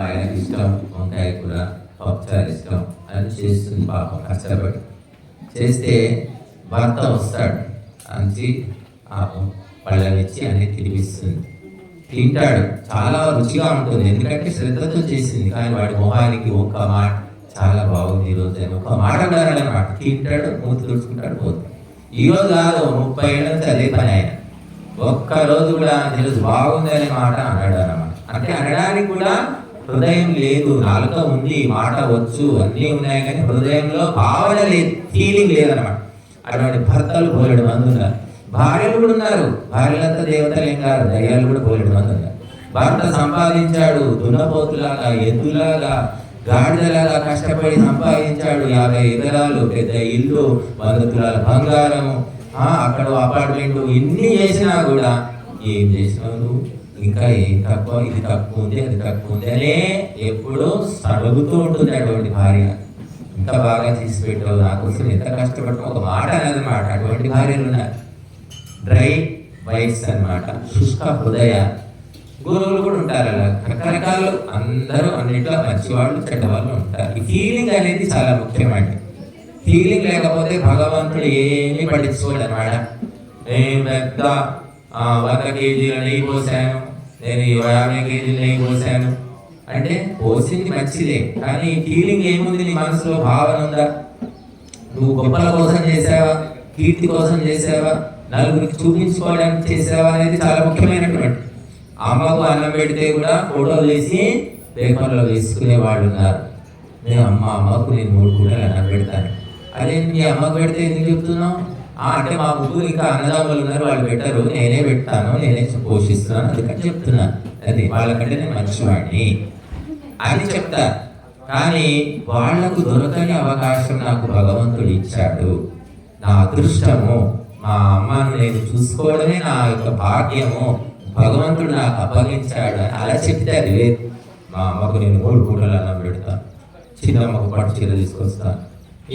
ఆయనకి ఇష్టం వంకాయ కూర, పప్పుచారు ఇష్టం అని చేస్తుంది పాపం కష్టపడి. చేస్తే భర్త వస్తాడు, అంచి పళ్ళనిచ్చి అన్ని తినిపిస్తుంది. తింటాడు, చాలా రుచిగా ఉంటుంది ఎందుకంటే శ్రద్ధతో చేసింది. కానీ వాడి మొహానికి ఒక్క మాట చాలా బాగుంది ఈరోజు అని ఒక్క మాట అన్నమాట. తింటాడు, మూతి తుడుచుకుంటాడు, పోతాడు. ఈరోజు కాదు 30 ఏళ్ళ నుంచి అదే పని. ఆయన ఒక్కరోజు కూడా ఈరోజు బాగుంది అనే మాట అన్నాడు అన్నమాట. అంటే అనడానికి కూడా హృదయం లేదు. నాలుక ఉంది, మాట వచ్చు, అన్నీ ఉన్నాయి, కానీ హృదయంలో భావన లేదు, ఫీలింగ్ లేదన్నమాట. అటువంటి భర్తలు బోలెడు మంది ఉన్నారు. భార్యలు కూడా ఉన్నారు. భార్యలంతా దేవతలేం కాదు, దయ్యాలు కూడా బోలెడు మంది ఉన్నారు. భర్త సంపాదించాడు, దున్నపోతులాగా, ఎద్దులాగా, గాడిదలాగా కష్టపడి సంపాదించాడు. 50 ఎకరాలు, పెద్ద ఇల్లు, 100 తులాల బంగారము, అక్కడ అపార్ట్మెంట్, ఇన్ని చేసినా కూడా ఏం చేసినావు, ఇంకా ఏం తక్కువ, ఇది తక్కువ ఉంది, అది తక్కువ ఉంది అనే ఎప్పుడూ అడుగుతూ ఉంటుంది అటువంటి భార్య. ఇంత బాగా తీసి పెట్టావు, నా కోసం ఎంత కష్టపడతావు, ఒక మాట అనేదన్నమాట. అటువంటి భార్యలు ఉన్నారు. డ్రై వైఫ్స్ అన్నమాట, శుష్క హృదయ. గురువులు కూడా ఉంటారు అలా, రకరకాలు. అందరూ అన్నింటిలో మంచివాళ్ళు, చెడ్డవాళ్ళు ఉంటారు. ఈ ఫీలింగ్ అనేది చాలా ముఖ్యమండి. ఫీలింగ్ లేకపోతే భగవంతుడు ఏమీ పట్టించుకోడు అన్నమాట. నేను పెద్ద 100 కేజీల నెయ్యి పోసాను, నేను 50 కేజీల నెయ్యి పోసాను అంటే పోసింది మంచిదే, కానీ ఫీలింగ్ ఏముంది, నీ మనసులో భావన ఉందా? నువ్వు గొప్పల కోసం చేసావా, కీర్తి కోసం చేసావా, నలుగురికి చూపించుకోవడానికి చేసావా అనేది చాలా ముఖ్యమైనటువంటి. అమ్మకు అన్నం పెడితే కూడా ఫోటోలు తీసి పేపర్లో వేసుకునే వాళ్ళు ఉన్నారు. నేను అమ్మకు నేను 3 కూడలు అన్నం పెడతాను. అదే నీ అమ్మకు పెడితే ఎందుకు చెప్తున్నావు? అంటే మా ముగ్గురు ఇంకా అన్నదమ్ములు ఉన్నారు, వాళ్ళు పెట్టరు, నేనే పెడతాను, నేనే పోషిస్తున్నాను, అందుకని చెప్తున్నాను. అది వాళ్ళకంటే నేను మంచివాడిని అని చెప్తా. కానీ వాళ్లకు దొరకని అవకాశం నాకు భగవంతుడు ఇచ్చాడు, నా అదృష్టము, మా అమ్మను నేను చూసుకోవడమే నా యొక్క భాగ్యము, భగవంతుడు నాకు అప్పగించాడు అని అలా చెప్తే అది లేదు. మా అమ్మకు నేను 3 పూటలు అన్నం పెడతాను, చిన్నమ్మకు పట్టు చీర తీసుకొస్తాను,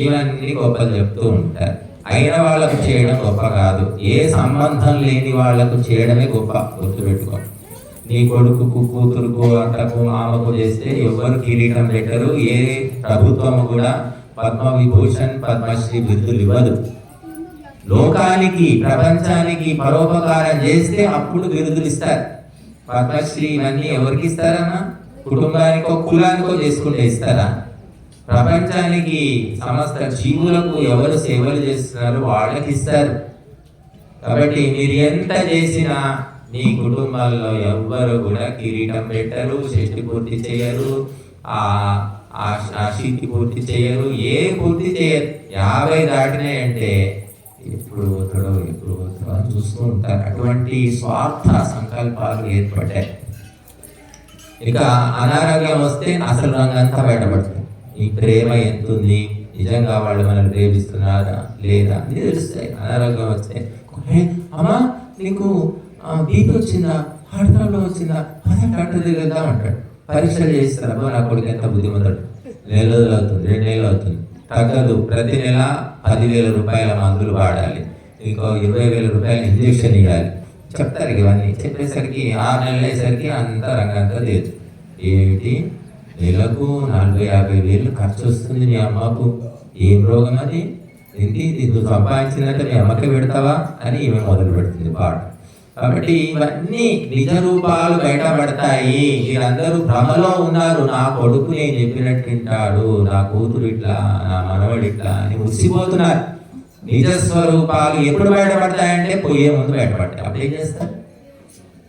ఇవన్నీ గొప్పలు చెప్తూ ఉంటారు. అయిన వాళ్ళకు చేయడం గొప్ప కాదు, ఏ సంబంధం లేని వాళ్లకు చేయడమే గొప్ప. గుర్తుపెట్టుకో. నీ కొడుకుకు, కూతురుకు, అత్తకు, మామకు చేస్తే ఎవరు కిరీటం పెట్టరు. ఏ ప్రభుత్వము కూడా పద్మవిభూషణ్, పద్మశ్రీ బిరుదులు ఇవ్వదు. లోకానికి, ప్రపంచానికి పరోపకారం చేస్తే అప్పుడు బిరుదులు ఇస్తారు. పద్మశ్రీ ఇవన్నీ ఎవరికి ఇస్తారన్నా? కుటుంబానికో కులానికో చేసుకుంటే ఇస్తారా? ప్రపంచానికి, సమస్త జీవులకు ఎవరు సేవలు చేస్తున్నారో వాళ్ళకి ఇస్తారు. కాబట్టి మీరు ఎంత చేసినా నీ కుటుంబాల్లో ఎవ్వరు కూడా కిరీటం పెట్టరు, షష్టి పూర్తి చేయరు, ఆ శీతి పూర్తి చేయరు, ఏ పూర్తి చేయరు. 50 దాటినాయంటే ఎప్పుడు పోతాడో అని చూస్తూ ఉంటారు. అటువంటి స్వార్థ సంకల్పాలు ఏర్పడ్డాయి. ఇక అనారోగ్యం వస్తే అసలు రంగంతా బయటపడుతుంది. ఈ ప్రేమ ఎంతుంది, నిజంగా వాళ్ళు మనల్ని ప్రేమిస్తున్నారా లేదా అని తెలుస్తాయి. అనారోగ్యం వస్తే అమ్మా నీకు బీపీ వచ్చిందా, హార్ట్ ప్రాబ్లం వచ్చిందా, అదే డాక్టర్ దగ్గర అంటాడు. పరీక్షలు చేస్తారు. అబ్బా నా కొడుకు ఎంత బుద్ధిమంతుడు, 1 నెల అవుతుంది, 2 నెలలు అవుతుంది, తగ్గదు. ప్రతి నెల 10,000 రూపాయల మందులు వాడాలి, ఇంకో 20,000 రూపాయల ఇంజక్షన్ ఇవ్వాలి చెప్తారు. ఇవన్నీ చెప్పేసరికి 6 నెలలు అయ్యేసరికి అంతా రంగంతా లేదు. ఏమిటి నెలకు 40-50 వేలు ఖర్చు వస్తుంది నీ అమ్మకు, ఏం రోగం అది, ఏంటి నువ్వు సంపాదించినట్టు నీ అమ్మకి పెడతావా అని ఈమె మొదలు పెడుతుంది పాట. కాబట్టి ఇవన్నీ నిజ రూపాలు బయటపడతాయి. మీరందరూ భ్రమలో ఉన్నారు. నా కొడుకు నేను చెప్పినట్టు వింటాడు, నా కూతురు ఇట్లా, నా మనవడు ఇట్లా అని మురిసిపోతున్నారు. నిజ స్వరూపాలు ఎప్పుడు బయటపడతాయంటే పోయే ముందు బయటపడతాయి. అప్పుడు ఏం చేస్తారు?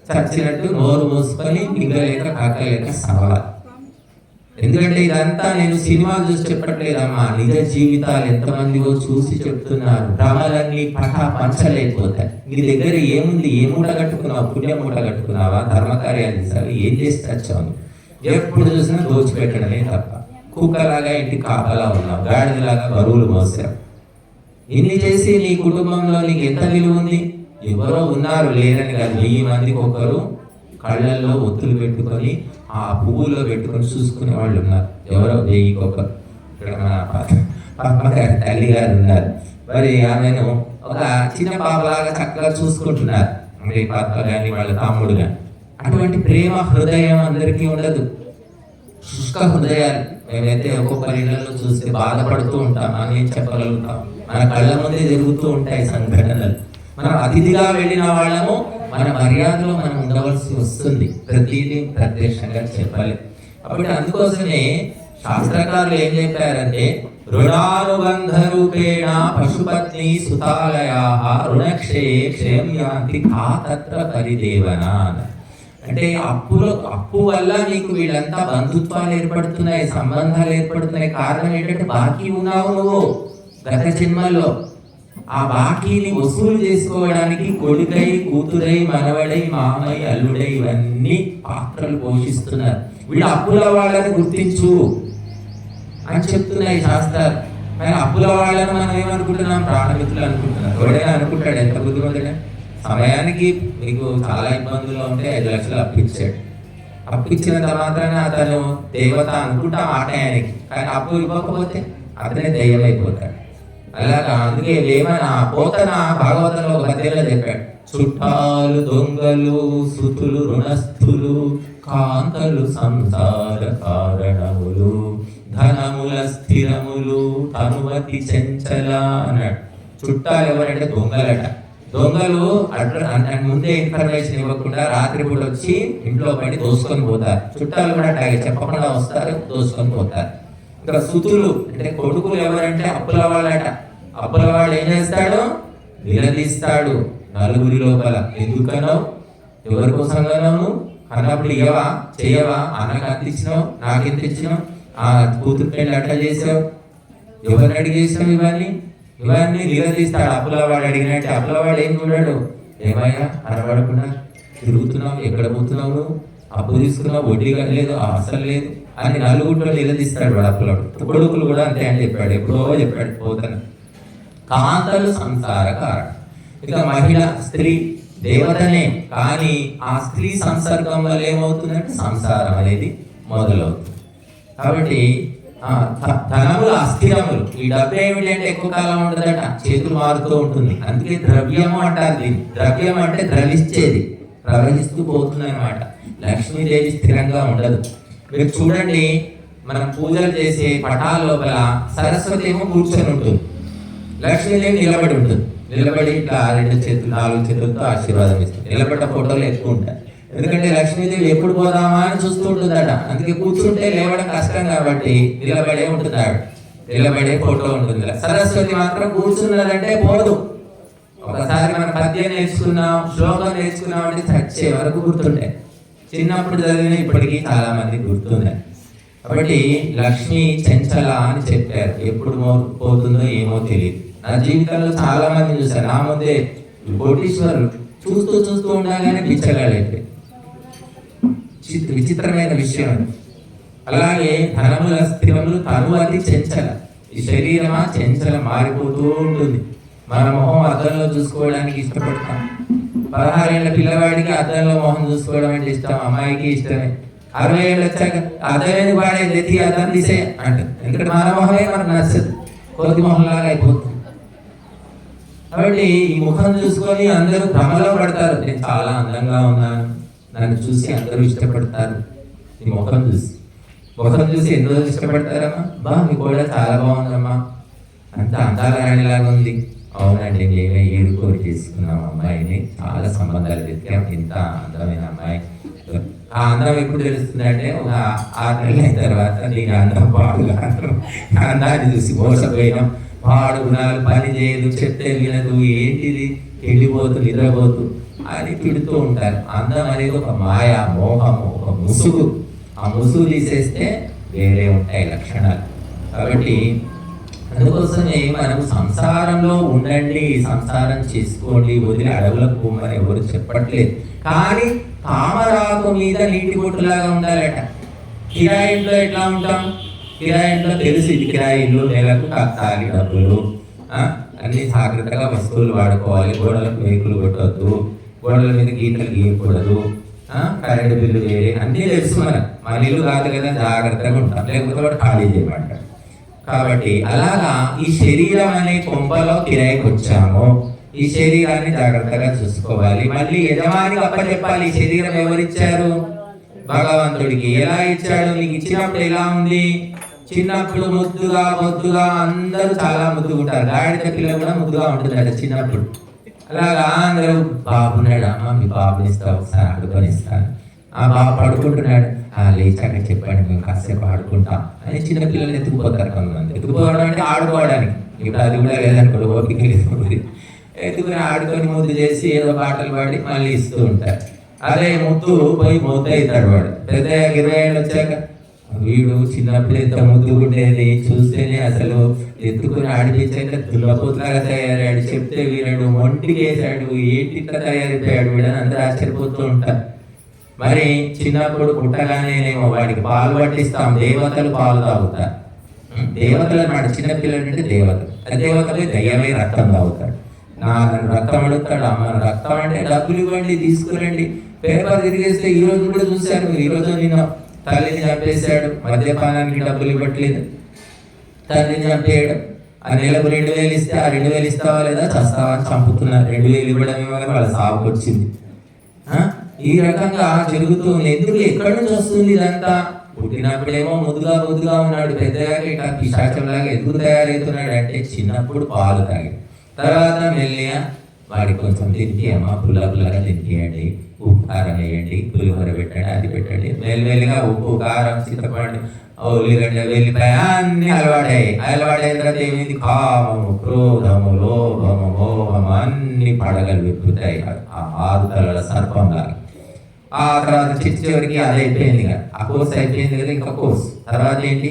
చచ్చినట్టు నోరు మూసుకొని మింగలేక కాకలేక సవాల్. ఎందుకంటే ఇదంతా నేను సినిమాలు చూసి చెప్పట్లేదమ్మా, నిజ జీవితాలు ఎంతమందిగో చూసి చెప్తున్నారు. భ్రమలన్నీ పంచలేకపోతాయి. నీ దగ్గర ఏముంది, ఏ మూట కట్టుకున్నావు, పుణ్య మూట కట్టుకున్నావా, ధర్మకార్యాలు చేసావు, ఏం చేసి తెచ్చావు? ఎప్పుడు చూసినా దోచిపెట్టడమే తప్ప. కుక్కలాగా ఇంటి కాపలా ఉన్నావు, గాడిదలాగా బరువులు మోసావు. ఇన్ని చేసి నీ కుటుంబంలో నీకు ఎంత విలువ ఉంది? ఎవరో ఉన్నారు, లేరని కాదు, 1000 మందికి ఒకరు కళ్ళల్లో ఒత్తులు పెట్టుకొని ఆ పువ్వులో పెట్టుకొని చూసుకునే వాళ్ళు ఉన్నారు. ఎవరో 1000కి ఒకరు. ఇక్కడ మన తల్లి గారు ఉన్నారు. మరి ఆమెను ఒక చిన్న పాపలాగా చక్కగా చూసుకుంటున్నారు. అంటే పద్మ కానీ వాళ్ళ తమ్ముడు కానీ. అటువంటి ప్రేమ హృదయం అందరికీ ఉండదు. శుష్క హృదయాలు. మేమైతే ఒక్కొక్కరి ఇళ్లలో చూస్తే బాధపడుతూ ఉంటాం అని చెప్పగలుగుతాం. మన కళ్ళ ముందే జరుగుతూ ఉంటాయి సంఘటనలు. మనం అతిథిగా వెళ్ళిన వాళ్ళము మన మర్యాదలో మనం ఉండవలసి వస్తుంది. ప్రతిదీ ప్రత్యక్షంగా చెప్పాలి. కాబట్టి అందుకోసమే శాస్త్రకారులు ఏం చెప్పారంటే, రుణానుబంధ రూపేణ పశుపత్ని సుతాలయా రుణక్షయే క్షయం యాంతి కాతత్ర పరిదేవన. అంటే అప్పు వల్ల నీకు వీళ్ళంతా బంధుత్వాలు ఏర్పడుతున్నాయి, సంబంధాలు ఏర్పడుతున్నాయి. కారణం ఏంటంటే బాకీ ఉన్నావు నువ్వు గత జన్మల్లో. ఆ బాకీని వసూలు చేసుకోవడానికి కొడుకై, కూతురై, మనవడై, మామై, అల్లుడై ఇవన్నీ పాత్రలు పోషిస్తున్నారు. వీళ్ళు అప్పుల వాళ్ళని గుర్తించు అని చెప్తున్నాయి శాస్త్రాలు. కానీ అప్పుల వాళ్ళని మనం ఏమనుకుంటున్నాం? ప్రాణమిత్రులు అనుకుంటున్నాం. ఎవడైనా అనుకుంటాడు ఎంత బుద్ధిమంతుడే? సమయానికి మీకు చాలా ఇబ్బందులు ఉంటే 5 లక్షలు అప్పిచ్చాడు. అప్పిచ్చినంత మాత్రాన అతను దేవత అనుకుంటాం ఆ టయానికి. కానీ అప్పు ఇవ్వకపోతే అతనే దెయ్యం అయిపోతాడు. అలాగా అందుకే ఏమైనా పోతన భాగవతంలో ఒక పద్యంలో చెప్పాడు, చుట్టాలు దొంగలు సుతులు రుణస్థులు కాంతలు సంసార కారణములు ధనముల స్థిరములు తనువతి చెంచల అన్నాడు. చుట్టాలు ఎవరంటే దొంగలట. దొంగలు ముందే ఇన్ఫర్మేషన్ ఇవ్వకుండా రాత్రిపూట వచ్చి ఇంట్లో పడి దోసుకొని పోతారు. చుట్టాలు కూడా అట్లాగే చెప్పకుండా వస్తారు, దోసుకొని పోతారు. ఇంకా సుతులు అంటే కొడుకులు ఎవరంటే అప్పుల వాళ్ళట. అప్పుల వాడు ఏం చేస్తాడు? నిలదీస్తాడు నలుగురి లోపల. ఎందుకనో, ఎవరి కోసంగానో అన్నప్పుడు ఇవ్వవా, చెయ్యవా, అన్నకు అంత ఇచ్చినావు, నాకెంత ఇచ్చినావు, ఆ కూతురు పెళ్ళి అట్లా చేసావు, ఎవరిని అడిగేసావు, ఇవన్నీ నిలదీస్తాడు. అప్పులవాడు అడిగినట్టు. అప్పులవాడు ఏం చూడాడు? ఏమయ్యా అనబడకుండా తిరుగుతున్నావు, ఎక్కడ పోతున్నావు, అప్పు తీసుకున్నావు, వడ్డీ లేదు, అసలు లేదు అని నలుగురిలో నిలదీస్తాడు వాడు అప్పులవాడు. కొడుకులు కూడా అంతే అని చెప్పాడు. ఎప్పుడో చెప్పాడు పోతను. కాంతలు సంసార కారణం. ఇక మహిళ, స్త్రీ దేవతనే, కానీ ఆ స్త్రీ సంసర్గం వల్ల ఏమవుతుందంటే సంసారం అనేది మొదలవుతుంది. కాబట్టి ధనములు అస్థిరములు. ఈ డబ్బు ఏమిటి అంటే ఎక్కువ కాలం ఉండదట, చేతులు మారుతూ ఉంటుంది. అందుకే ద్రవ్యము అంటారు దీన్ని. ద్రవ్యం అంటే ద్రవించేది, ప్రవహిస్తూ పోతుంది అనమాట. లక్ష్మీదేవి స్థిరంగా ఉండదు. మీరు చూడండి, మనం పూజలు చేసే పటాల లోపల సరస్వతి ఏమో కూర్చొని ఉంటుంది, లక్ష్మీదేవి నిలబడి ఉంటుంది. నిలబడి ఇట్లా 2 చేతులు 4 చేతులతో ఆశీర్వాదం ఇస్తుంది. నిలబడ్డ ఫోటోలు ఎక్కువ ఉంటాయి. ఎందుకంటే లక్ష్మీదేవి ఎప్పుడు పోదామా అని చూస్తూ ఉంటుందట. అందుకే కూర్చుంటే లేవడం కష్టం కాబట్టి నిలబడే ఉంటున్నాడు, నిలబడే ఫోటో ఉంటుంది. సరస్వతి మాత్రం కూర్చున్నదంటే పోదు. ఒకసారి మనం పద్యం నేర్చుకున్నాం, శ్లోకం నేర్చుకున్నాం అంటే చచ్చే వరకు గుర్తుంటాయి. చిన్నప్పుడు చదివిన ఇప్పటికీ చాలా మంది గుర్తున్నాయి. కాబట్టి లక్ష్మి చెంచల అని చెప్పారు. ఎప్పుడు పోతుందో ఏమో తెలియదు. నా జీవితంలో చాలా మంది చూశాను. నా ముందే కోటీశ్వరులు చూస్తూ ఉండగానే పిచ్చగాడైతే విచిత్రమైన విషయం. అలాగే ధనముల స్థిరములు తనువతి చెంచల. ఈ శరీరమా చెంచల మారిపోతూ ఉంటుంది. మన మొహం అద్దంలో చూసుకోవడానికి ఇష్టపడతాం. 16 ఏళ్ల పిల్లవాడికి అద్దంలో మొహం చూసుకోవడం అంటే ఇష్టం, అమ్మాయికి ఇష్టమే. 60 ఏళ్ళు వచ్చాక అద్దమేది వాడేది ఎత్తి అద్దం తీసే అంట. ఎందుకంటే మన మొహమే మనకు నచ్చదు, కొద్ది మొహంలాగా అయిపోతుంది. కాబట్టి ఈ ముఖం చూసుకొని అందరూ భ్రమలో పడతారు. నేను చాలా అందంగా ఉన్నాను, నన్ను చూసి అందరూ ఇష్టపడతారు. ఈ ముఖం చూసి ఎన్ని రోజులు ఇష్టపడతారమ్మా? బా మీ కూడా చాలా బాగుందమ్మా, అంత అందాల రాణిలాగా ఉంది. అవునండి, మేమే ఏడుకోరి చేసుకున్నాం అమ్మాయిని, చాలా సంబంధాలు వెతికాం, ఇంత అందమైన అమ్మాయి. ఆ అందం ఎప్పుడు తెలుస్తుంది అంటే ఒక 6 నెలల తర్వాత దీని అందం పాడుగా, అందాన్ని చూసి మోసపోయినాం. పాడు గుణాలు, పని చేయదు, చెప్తే వినదు, ఏంటిది వెళ్ళిపోతూ నిద్రపోతూ అని తిడుతూ ఉంటారు. అందం అనేది ఒక మాయ, మోహము, ఒక ముసుగు. ఆ ముసుగు తీసేస్తే వేరే ఉంటాయి లక్షణాలు. కాబట్టి అందుకోసమే మనం సంసారంలో ఉండండి, సంసారం చేసుకోండి, వదిలి అడవులకు పోమని ఎవరు చెప్పట్లేదు. కానీ తామరాకు మీద నీటి బొట్టులాగా ఉండాలట. కిరాయి ఇంట్లో ఎట్లా ఉంటాం? కిరాయి ఇంట్లో తెలుసు, ఇది కిరాయి ఇల్లు, నెలకు కట్టాలి డబ్బులు, అన్ని జాగ్రత్తగా వస్తువులు వాడుకోవాలి, గోడలకు మేకులు కొట్టవద్దు, గోడల మీద గీతలు గీయకూడదు, కరెంటు బిల్లు వేరే, అన్నీ తెలుసు. మన ఇల్లు కాదు కదా, జాగ్రత్తగా ఉంటాం, లేకపోతే ఖాళీ చేయమంటారు. కాబట్టి అలాగా ఈ శరీరం అనే కొంపలో కిరాయికి వచ్చాము. ఈ శరీరాన్ని జాగ్రత్తగా చూసుకోవాలి. మళ్ళీ యజమానికి అప్పచెప్పాలి. ఈ శరీరం ఎవరిచ్చారు? భగవంతుడికి. ఎలా ఇచ్చాడు? నీకు ఇచ్చినప్పుడు ఎలా ఉంది? చిన్నప్పుడు ముద్దుగా ముద్దుగా అందరూ చాలా ముద్దుగా ఉంటారు. గాడిద పిల్ల కూడా ముద్దుగా ఉంటుందట చిన్నప్పుడు. అలాగా అందరూ బాబున్నాడు, అమ్మ మీ బాబుని ఇస్తా, ఒకసారి ఆడుకొని ఇస్తాను. ఆ బాబు పడుకుంటున్నాడు, లేచాక చెప్పండి మేము కాసేపు ఆడుకుంటాం అని చిన్నపిల్లలు ఎత్తుకుపోతారు. కొంతమంది ఎత్తుకుపోవడం అంటే ఆడుకోవడానికి. ఇప్పుడు అది కూడా లేదనుకోండి, ఓపిక లేదు. ఎత్తుకుని ఆడుకొని ముద్దు చేసి ఏదో పాటలు పాడి మళ్ళీ ఇస్తూ ఉంటారు. అదే ముద్దు పోయి ముద్దు అవుతాడు వాడు. పెద్ద 20 ఏళ్ళు వచ్చాక వీడు చిన్నప్పుడు ఎంత ముద్దుకుండేది చూస్తేనే అసలు ఎత్తుకుని ఆడిపించాక దుల్లపోతులాగా తయారయ్యాడు. చెప్తే వీడు ఒంటికి వేసాడు, ఏంటి ఇట్లా తయారైపోయాడు వీడని అందరూ ఆశ్చర్యపోతూ ఉంటారు. మరి చిన్నప్పుడు పుట్టగానేనేమో వాడికి పాలు పట్టిస్తాం, దేవతలు పాలు తాగుతారు. దేవతలు అన్నాడు, చిన్నపిల్లలు అంటే దేవతలు. దేవతలే దయ్యమై రక్తం తాగుతాడు. రక్తం అడుగుతాడు, అమ్మ రక్తం అంటే డబ్బులు ఇవ్వండి తీసుకురండి. పేపర్ తిరిగేస్తే ఈ రోజు కూడా చూశాను, ఈ రోజు నిన్న తల్లిని చంపేశాడు, మద్యపానానికి డబ్బులు ఇవ్వట్లేదు, తల్లిని చంపేయడం. ఆ నెలకు 2000 ఇస్తే ఆ 2000 ఇస్తావా లేదా, చస్తావా అని చంపుతున్నారు. 2000 ఇవ్వడం ఏమో వాళ్ళ సాగుకు వచ్చింది. ఈ రకంగా జరుగుతుంది. ఎందుకు, ఎక్కడి నుంచి వస్తుంది ఇదంతా? పుట్టినప్పుడేమో ముద్దుగా ఉన్నాడు, పెద్దగా ఇట్లా పిశాచంలాగా ఎందుకు తయారవుతున్నాడు అంటే చిన్నప్పుడు పాలు తాగి, తర్వాత మెల్లిగా వాడికి కొంచెం తినిపియమ్మా, పుల్లగా తినిపియండి, ఉప్పు కారం వేయండి, పులిహోర పెట్టండి, అది పెట్టండి. మెల్లిగా ఉప్పు కారం చింతపండు ఉల్లిగడ్డ వెల్లిపాయ అన్ని అలవాడైన తర్వాత ఏమైంది? కామము, క్రోధము, లోభము, మోహము అన్ని పడగలు విప్పుతాయి. ఆ 6 తలల సర్పం లాగా. ఆ తర్వాత చివరికి అది అయిపోయింది కదా, ఆ కోర్స్ అయిపోయింది కదా, ఇంకా కోర్స్ తర్వాత ఏంటి?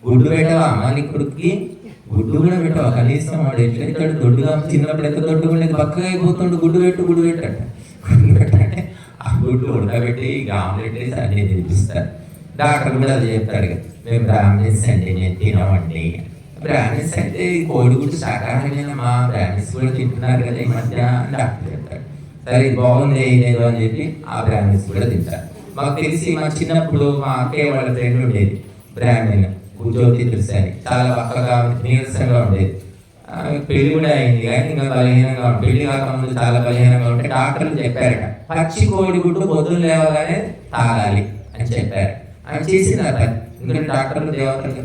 గుడ్డు పెట్టవా అమ్మాని కొడుకుకి? గుడ్డు కూడా పెట్టవా? కనీసం వాడు ఎట్లయితాడు? దొడ్డుగా చిన్నప్పుడు ఎంత దొడ్డుగా ఉండేది, పక్కగా అయిపోతుండు. గుడ్డు పెట్టు గుడ్డు పెట్టంటే ఆ గుడ్డు ఉడకబెట్టి ఇక ఆమ్లెట్ వేసి అన్నీ తినిపిస్తారు. డాక్టర్ కూడా అది చెప్తాడు కదా, మేము బ్రాహ్మిన్స్ అండి, నేను తినమండి. బ్రాహ్మిన్స్ అంటే కోడిగుడ్డు శాకాహారమైన, మా బ్రాహ్మిన్స్ కూడా తింటున్నారు కదా ఈ మధ్య అని డాక్టర్ చెప్తాడు. సరే బాగుంది ఏదో అని చెప్పి ఆ బ్రాహ్మిన్స్ కూడా తింటారు. మాకు తెలిసి మా చిన్నప్పుడు మా అక్కయ్య వాళ్ళ ఫ్రెండ్ ఉండేది బ్రాహ్మణ్, జ్యోతి తులసి అని, చాలా పక్కగా నీరసంగా ఉండేది. పెళ్లి కూడా అయింది కానీ ఇంకా బలహీనంగా, పెళ్లి కాకముందు చాలా బలహీనంగా ఉంటే డాక్టర్లు చెప్పారట, పచ్చి కోడిగుడ్డు పొద్దున్న లేవగానే తాగాలి అని చెప్పారు. అని చేసినారు. ఎందుకంటే డాక్టర్లు దేవతలు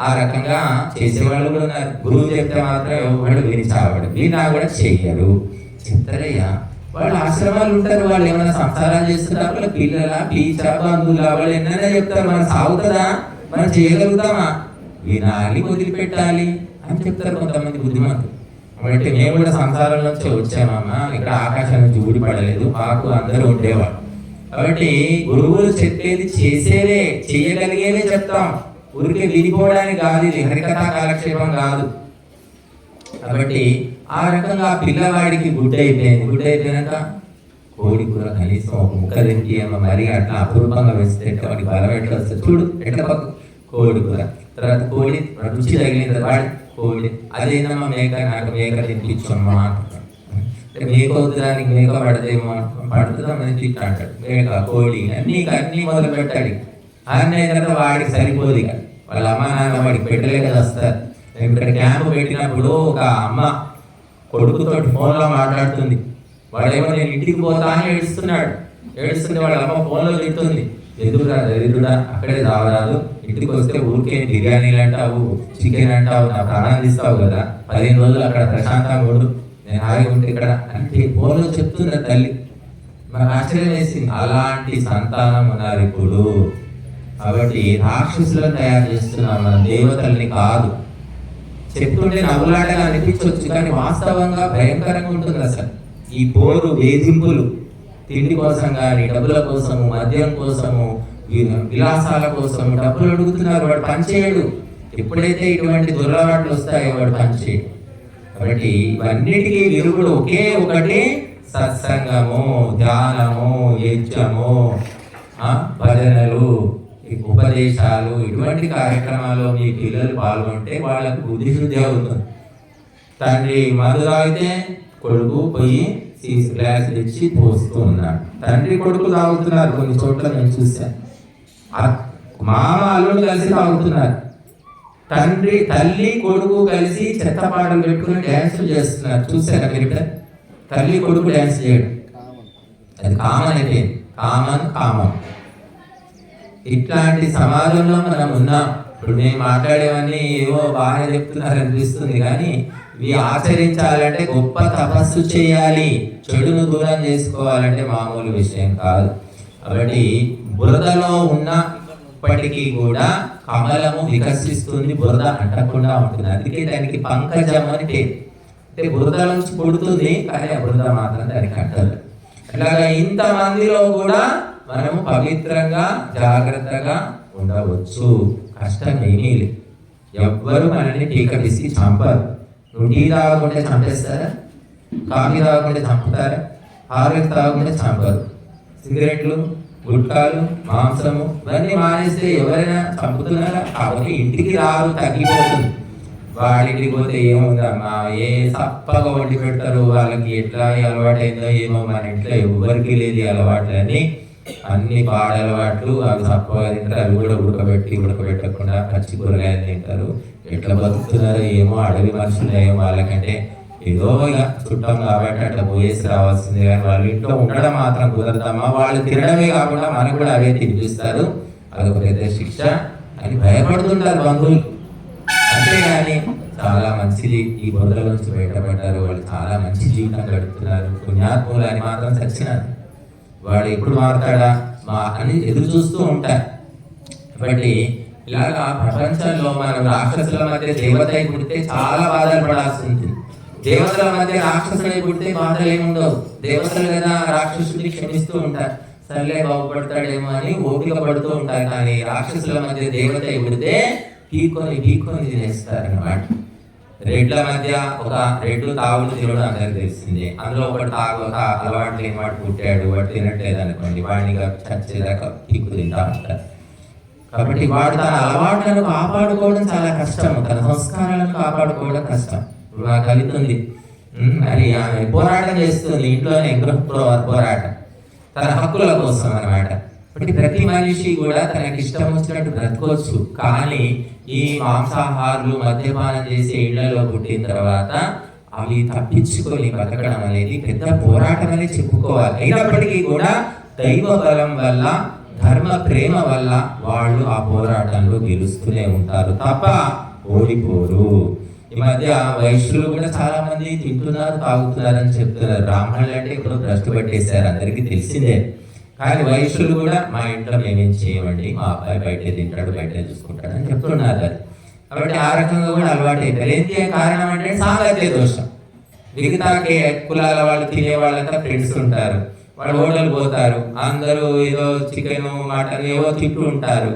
ఆ రకంగా చేసేవాళ్ళు కూడా ఉన్నారు. గురువు చెప్తే మాత్రం ఎవరు వినిచావాడు, వీనా కూడా చెయ్యరు. చెప్తారయ్యా, వాళ్ళు ఆశ్రమాలు ఉంటారు, వాళ్ళు ఏమైనా సంసారాలు చేస్తున్నారు, వాళ్ళ పిల్లల పీచ బంధువుల వాళ్ళు ఎన్నైనా చెప్తారు. మనం సాగుతుందా, మనం చేయగలుగుతామా? వినాలి, వదిలిపెట్టాలి అని చెప్తారు కొంతమంది బుద్ధిమంతులు. అంటే మేము కూడా సంసారం నుంచి వచ్చామమ్మా, ఇక్కడ ఆకాశం నుంచి ఊడిపడలేదు, మాకు అందరూ ఉండేవాళ్ళు. కాబట్టి గురువులు చెప్పేది చేసేదే, చేయగలిగేదే చెప్తాం, ఊరికే వినిపోవడానికి కాదు, ఇది హరికథా కాలక్షేపం కాదు. కాబట్టి ఆ రకంగా పిల్లవాడికి గుడ్డ అయిపోయినాక కోడి కూర కనీసం ఒక ముక్క తింటి ఏమో, మరి అట్లా అపూర్వంగా వేస్తే వాడికి బలం ఎట్లా వస్తుంది చూడు, ఎట్లా పక్క కోడి కూర. తర్వాత కోడి రుచి తగిలిన వాడి కోడి, అదేనమ్మా మేక, నాకు మేక తినిపించమ్మా అంటాడు. మేక వద్దానికి మేక పడదేమో, పడుతుందా మంచి ఇట్లా అంటాడు. మేక కోడి అన్నీ మొదలు పెట్టాడు. అన్నీ అయిన తర్వాత వాడికి సరిపోదు, ఇక వాళ్ళ అమ్మ నాన్న వాడికి పెట్టలేక వస్తారు. మేము ఇక్కడ క్యాంపు పెట్టినప్పుడు ఒక అమ్మ కొడుకుతోటి ఫోన్లో మాట్లాడుతుంది. వాడేమో నేను ఇంటికి పోతా అని ఏడుస్తుంటే వాళ్ళ అమ్మ ఫోన్లో తిడుతుంది, ఎదురురా దరిద్రుడా, అక్కడే రావరాదు, ఇంటికి వస్తే ఊరికే బిర్యానీలు అంటావు, చికెన్ అంటావు, నాకు ఆనందిస్తావు కదా, 15 రోజులు అక్కడ ప్రశాంతంగా ఉండు, నేను హాయిగా ఉంటే ఇక్కడ అంటే ఫోన్లో చెప్తుంది తల్లి. మనకు ఆశ్చర్యం వేసింది, అలాంటి సంతానం ఉన్నారు ఇప్పుడు. కాబట్టి రాక్షసులను తయారు చేస్తున్నాం మనం, దేవతల్ని కాదు. చెప్తుంటే నవ్వులాటగా అనిపించవచ్చు, కానీ వాస్తవంగా భయంకరంగా ఉంటుంది అసలు. ఈ పోరు, వేధింపులు, తిండి కోసం కానీ, డబ్బుల కోసము, మద్యం కోసము, విలాసాల కోసము డబ్బులు అడుగుతున్నారు. వాడు పనిచేయడు. ఎప్పుడైతే ఇటువంటి దురలవాట్లు వస్తాయో వాడు పనిచేయడు. కాబట్టి ఇవన్నిటికీ విరుగుడు ఒకే ఒకటి, సత్సంగము, ధ్యానము, యజ్ఞము, భజనలు, ఉపదేశాలు. ఇటువంటి కార్యక్రమాల్లో మీ పిల్లలు పాల్గొంటే వాళ్ళకు బుద్ధిశుద్ధి అవుతుంది. తండ్రి మందు తాగితే కొడుకు పోయి సీసీ గ్లాస్ తెచ్చి పోస్తూ ఉన్నాడు. తండ్రి కొడుకు తాగుతున్నారు, కొన్ని చోట్ల నేను చూశాను. మామ అల్లుడు కలిసి తాగుతున్నారు. తల్లి కొడుకు కలిసి చెత్త పాటలు పెట్టుకుని డ్యాన్సులు చేస్తున్నారు. చూసారా మీరు? తల్లి కొడుకు డ్యాన్స్ చేయడం, అది కామన్ అయిపోయింది. కామన్ ఇట్లాంటి సమాజంలో మనం ఉన్నాం. ఇప్పుడు నేను మాట్లాడేవన్నీ ఏవో బాగా చెప్తున్నారు అనిపిస్తుంది, కానీ ఇవి ఆచరించాలంటే గొప్ప తపస్సు చేయాలి. చెడును దూరం చేసుకోవాలంటే మామూలు విషయం కాదు. కాబట్టి బురదలో ఉన్నప్పటికీ కూడా కమలము వికసిస్తుంది, బురద అంటకుండా ఉంటుంది. అందుకే దానికి పంకజం అని పేరు. అంటే బురద నుంచి పుడుతుంది, కానీ ఆ బురద మాత్రం దానికి అంటదు. అట్లాగా ఇంతమందిలో కూడా మనము పవిత్రంగా జాగ్రత్తగా ఉండవచ్చు. కష్టం ఏమీ లేదు. ఎవ్వరు మనల్ని టీక పిసికి చంపరు. నువ్వు టీ తాగకుంటే చంపేస్తారా? కాఫీ తాగకుంటే చంపుతారా? హార్లిక్స్ తాగకుంటే చంపరు. సిగరెట్లు, గుట్కాలు, మాంసము ఇవన్నీ మానేస్తే ఎవరైనా చంపుతున్నారా? కాబట్టి ఇంటికి రారు, తగ్గిపోతుంది. వాళ్ళింటికి పోతే ఏముందమ్మా, ఏ సప్పగా వండి పెడతారు, వాళ్ళకి ఎట్లా అలవాటైందో ఏమో. మన ఇంట్లో ఎవరికి లేదు అలవాట్లని, అన్ని పాడ అలవాట్లు. అవి సప్పగా తింటారు, అవి కూడా ఉడకబెట్టకుండా పచ్చి కూరగాయలు తింటారు. ఎట్లా బతుకుతున్నారో ఏమో, అడవి మనుషులు ఏమో. వాళ్ళకంటే ఏదో ఇక చుట్టం కాబట్టి అట్లా పోయేసి రావాల్సిందే, కానీ వాళ్ళు ఇంట్లో ఉండడం మాత్రం కుదరదమ్మా. వాళ్ళు తినడమే కాకుండా మనకు కూడా అవే తినిపిస్తారు, అదొక పెద్ద శిక్ష అని భయపడుతుంటారు బంధువులు. అంతేగాని చాలా మంచిది, ఈ బొందల నుంచి బయటపడ్డారు, వాళ్ళు చాలా మంచి జీవితం గడుపుతున్నారు, పుణ్యాత్ములు అని మాత్రం చచ్చినారు. వాడు ఎప్పుడు మారుతాడా అని ఎదురు చూస్తూ ఉంటారు. కాబట్టి ఇలాగా ప్రపంచంలో మనం రాక్షసుల మధ్య దేవతై పుడితే చాలా బాధలు పడాల్సి ఉంటుంది. దేవతల మధ్య రాక్షసులై పుడితే బాధలు ఏముండవు. దేవతలు కదా రాక్షసుడిని క్షమిస్తూ ఉంటారు, సర్లే బాగుపడతాడేమో అని ఓపిక పడుతూ ఉంటారు. కానీ రాక్షసుల మధ్య దేవతై పుడితే ఢీకొని తినేస్తారు అన్నమాట. రెడ్ల మధ్య ఒక రెడ్లు తాగుడు తినడం అందరికి తెలిసిందే. అందులో ఒకటి తాగక అలవాటు లేని వాడు పుట్టాడు, వాడు తినట్లేదు అనుకోండి, వాడిని చచ్చేదాకా పీకు తింటా ఉంటారు. కాబట్టి వాడు తన అలవాట్లను కాపాడుకోవడం చాలా కష్టం, తన సంస్కారాలను కాపాడుకోవడం కష్టం. ఇప్పుడు మా కవిత ఉంది, మరి ఆమె పోరాటం చేస్తుంది ఇంట్లోనే, పోరాటం తన హక్కుల కోసం అన్నమాట. కాబట్టి ప్రతి మనిషి కూడా తనకి ఇష్టం వచ్చినట్టు బ్రతకొచ్చు, కానీ ఈ మాంసాహారులు మద్యపానం చేసే ఇళ్లలో పుట్టిన తర్వాత అవి తప్పించుకొని బతకడం అనేది పెద్ద పోరాటం అని చెప్పుకోవాలి. అయినప్పటికీ కూడా దైవ బలం వల్ల, ధర్మ ప్రేమ వల్ల వాళ్ళు ఆ పోరాటంలో గెలుస్తూనే ఉంటారు తప్ప ఓడిపోరు. ఈ మధ్య వైశ్యులు కూడా చాలా మంది తింటున్నారు, తాగుతున్నారు అని చెప్తున్నారు. బ్రాహ్మణులు అంటే ఇప్పుడు భ్రష్టు పట్టేశారు, అందరికీ తెలిసిందే. కానీ వైశ్యులు కూడా మా ఇంట్లో మేమేం చేయమండి, మా అబ్బాయి బయటే తింటాడు, బయటే చూసుకుంటాడు అని చెప్తున్నారు. కాబట్టి ఆ రకంగా కూడా అలవాటు అయిపోయారు. ఏంటి కారణం అంటే సాంగత్య దోషం. మిగతా కులాల వాళ్ళు తినే వాళ్ళంతా ఫ్రెండ్స్ ఉంటారు, వాళ్ళు హోటల్ పోతారు, అందరూ ఏదో చికెన్ మటన్ ఏవో తింటూ ఉంటారు.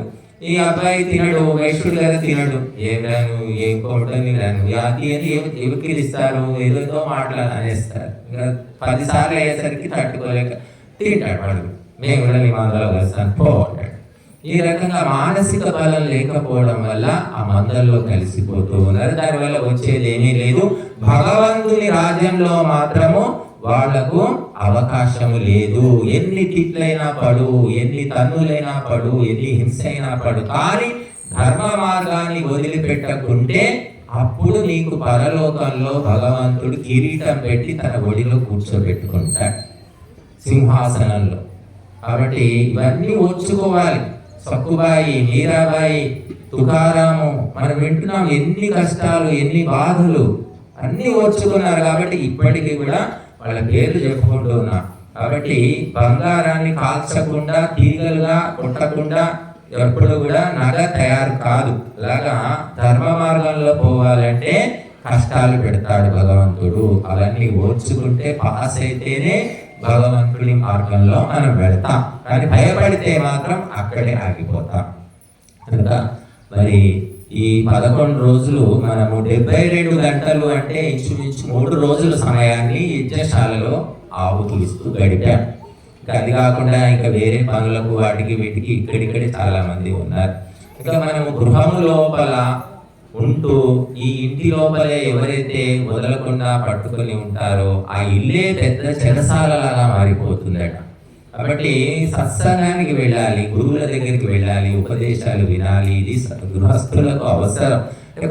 ఈ అబ్బాయి తినడు, వైశ్యుడు కదా తినడు, ఏం రాను ఏం కోటని రాను అది అని ఎవరికి ఇస్తారు, ఏదో అనేస్తారు. ఇంకా 10 సార్లు అయ్యేసరికి తట్టుకోలేక తింటాడు వాడు, మేము కూడా నీ మందలో కలుస్తాను పో అంటాడు. ఈ రకంగా మానసిక బలం లేకపోవడం వల్ల ఆ మందల్లో కలిసిపోతూ ఉన్నారు. దానివల్ల వచ్చేది ఏమీ లేదు. భగవంతుని రాజ్యంలో మాత్రము వాళ్లకు అవకాశము లేదు. ఎన్ని తిట్లైనా పడు, ఎన్ని తన్నులైనా పడు, ఎన్ని హింస అయినా పడు, కానీ ధర్మ మార్గాన్ని వదిలిపెట్టకుంటే అప్పుడు నీకు పరలోకంలో భగవంతుడు కిరీటం పెట్టి తన ఒడిలో కూర్చోబెట్టుకుంటాడు, సింహాసనంలో. కాబట్టి ఇవన్నీ ఓర్చుకోవాలి. సక్కుబాయి, మీరాబాయి, తుకారాము, మనం వింటున్నాం ఎన్ని కష్టాలు, ఎన్ని బాధలు అన్ని ఓర్చుకున్నారు. కాబట్టి ఇప్పటికీ కూడా వాళ్ళ పేర్లు చెప్పుకుంటూ ఉన్నాం. కాబట్టి బంగారాన్ని కాల్చకుండా, తీగలుగా కొట్టకుండా ఎప్పుడు కూడా నగ తయారు కాదు. అలాగా ధర్మ మార్గంలో పోవాలంటే కష్టాలు పెడతాడు భగవంతుడు. అవన్నీ ఓర్చుకుంటే పాస్ అయితేనే భగవంతుడి మార్గంలో మనం వెళ్తాం. కానీ భయపడితే మాత్రం అక్కడే ఆగిపోతాం. కనుక మరి ఈ 11 రోజులు మనము 72 గంటలు అంటే ఇంచుమించు 3 రోజుల సమయాన్ని యజ్ఞశాలలో ఆహుతులు ఇస్తూ గడిపాం. ఇంకా అది కాకుండా ఇంకా వేరే పనులకు వాటికి వీటికి ఇక్కడిక్కడి చాలా మంది ఉన్నారు. ఇంకా మనము గృహము లోపల ఉంటూ ఈ ఇంటి లోపలే ఎవరైతే వదలకుండా పట్టుకొని ఉంటారో ఆ ఇల్లే పెద్ద చెరసాలలాగా మారిపోతుందట. కాబట్టి సత్సంగానికి వెళ్ళాలి, గురువుల దగ్గరికి వెళ్ళాలి, ఉపదేశాలు వినాలి. ఇది గృహస్థులకు అవసరం.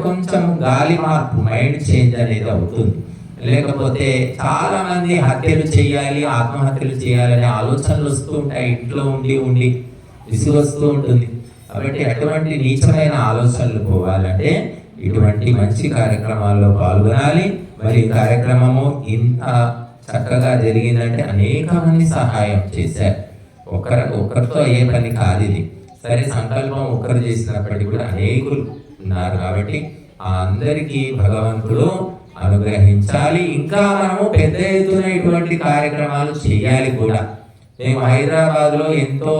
కొంచెం గాలి మార్పు, మైండ్ చేంజ్ అనేది అవుతుంది. లేకపోతే చాలా మంది హత్యలు చేయాలి, ఆత్మహత్యలు చేయాలనే ఆలోచనలు వస్తూ ఉంటాయి ఇంట్లో ఉండి. విసుగొస్తూ ఉంటుంది. కాబట్టి అటువంటి నీచమైన ఆలోచనలు పోవాలంటే ఇటువంటి మంచి కార్యక్రమాల్లో పాల్గొనాలి. మరి ఈ కార్యక్రమము ఇంత చక్కగా జరిగిందంటే అనేక మంది సహాయం చేశారు. ఒక్కరితో అయ్యే పని కాదు ఇది. సరే, సంకల్పం ఒక్కరు చేసినప్పటికీ కూడా అనేకులు ఉన్నారు. కాబట్టి ఆ అందరికీ భగవంతుడు అనుగ్రహించాలి. ఇంకా మనము పెద్ద ఎత్తున ఇటువంటి కార్యక్రమాలు చేయాలి కూడా. మేము హైదరాబాద్లో ఎంతో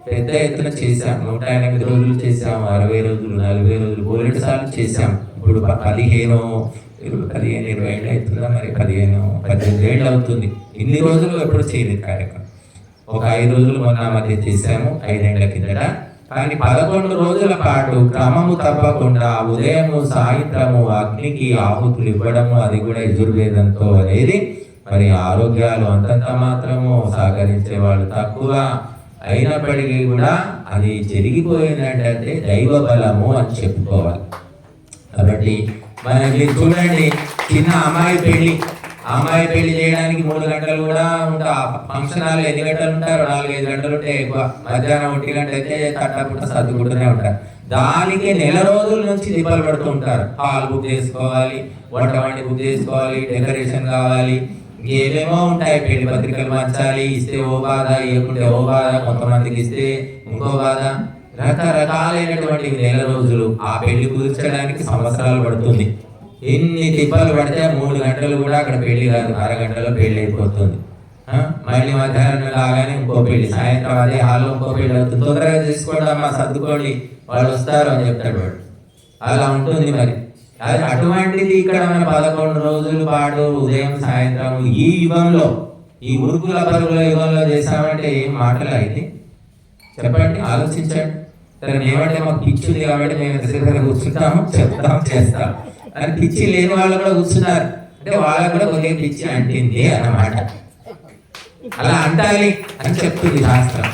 పెద్ద ఎత్తున చేశాం. 108 రోజులు చేసాం, 60 రోజులు, 40 రోజులు, 4 సార్లు చేసాం. ఇప్పుడు 15 20 ఏళ్ళు అవుతుందా, మరి 18 ఏళ్ళు అవుతుంది. ఇన్ని రోజులు ఎప్పుడు చేయలేదు కార్యక్రమం. ఒక 5 రోజులు మొన్న మధ్య చేశాము 5 ఏళ్ల కిందట. కానీ 11 రోజుల పాటు క్రమము తప్పకుండా ఉదయము సాయంత్రము అగ్నికి ఆహుతులు ఇవ్వడము, అది కూడా యజుర్వేదంతో అనేది. మరి ఆరోగ్యాలు అంతంత మాత్రము, సహకరించే వాళ్ళు తక్కువ అయినప్పటికీ కూడా అది జరిగిపోయిందంటే దైవ బలము అని చెప్పుకోవాలి. కాబట్టి మనకి చూడండి, చిన్న అమ్మాయి పెళ్లి చేయడానికి 3 గంటలు కూడా ఉంటా. ఫంక్షన్ హాల్ ఎన్ని గంటలు ఉంటారు? 4-5 గంటలు ఉంటాయి ఎక్కువ. మధ్యాహ్నం 1 గంట అయితే తట్టపుట్ట సర్దుకుంటూనే ఉంటారు. దానికి నెల రోజుల నుంచి దీపాలు పడుతూ ఉంటారు. హాల్ బుక్ చేసుకోవాలి, వంట వండి బుక్ చేసుకోవాలి, డెకరేషన్ కావాలి, ఏమేమో ఉంటాయి. పెళ్లి పత్రికలు పంచాలి, ఇస్తే ఓ బాధ, ఇవ్వకుంటే ఓ బాధ, కొంతమందికి ఇస్తే ఇంకో బాధ, రకరకాలైనటువంటి నెల రోజులు. ఆ పెళ్లి కుదిర్చడానికి సంవత్సరాలు పడుతుంది. ఎన్ని తిప్పలు పడితే 3 గంటలు కూడా అక్కడ పెళ్లి కాదు, 6 గంటల్లో పెళ్లి అయిపోతుంది. మళ్ళీ మధ్యాహ్నం లాగానే ఇంకో పెళ్లి, సాయంత్రం అదే హాల్లో ఇంకో పెళ్లి అవుతుంది. తొందరగా తీసుకోండి అమ్మా, సర్దుకోండి, వాళ్ళు వస్తారు అని చెప్తాడు వాడు. అలా ఉంటుంది. మరి అటువంటిది ఇక్కడ మన 11 రోజుల పాటు ఉదయం సాయంత్రం ఈ యుగంలో, ఈ ఉరుకుల పరుగుల యుగంలో చేసామంటే ఏం మాటలు అయితే చెప్పండి, ఆలోచించండి. సరే, మేమంటే మాకు పిచ్చి ఉంది కాబట్టి మేము దగ్గర కూర్చుంటాము, చెప్తాము, చేస్తాం. కానీ పిచ్చి లేని వాళ్ళు కూడా కూర్చున్నారు అంటే వాళ్ళకు కూడా కొద్దిగా పిచ్చి అంటింది అన్నమాట. అలా అంటాలి అని చెప్తుంది శాస్త్రం.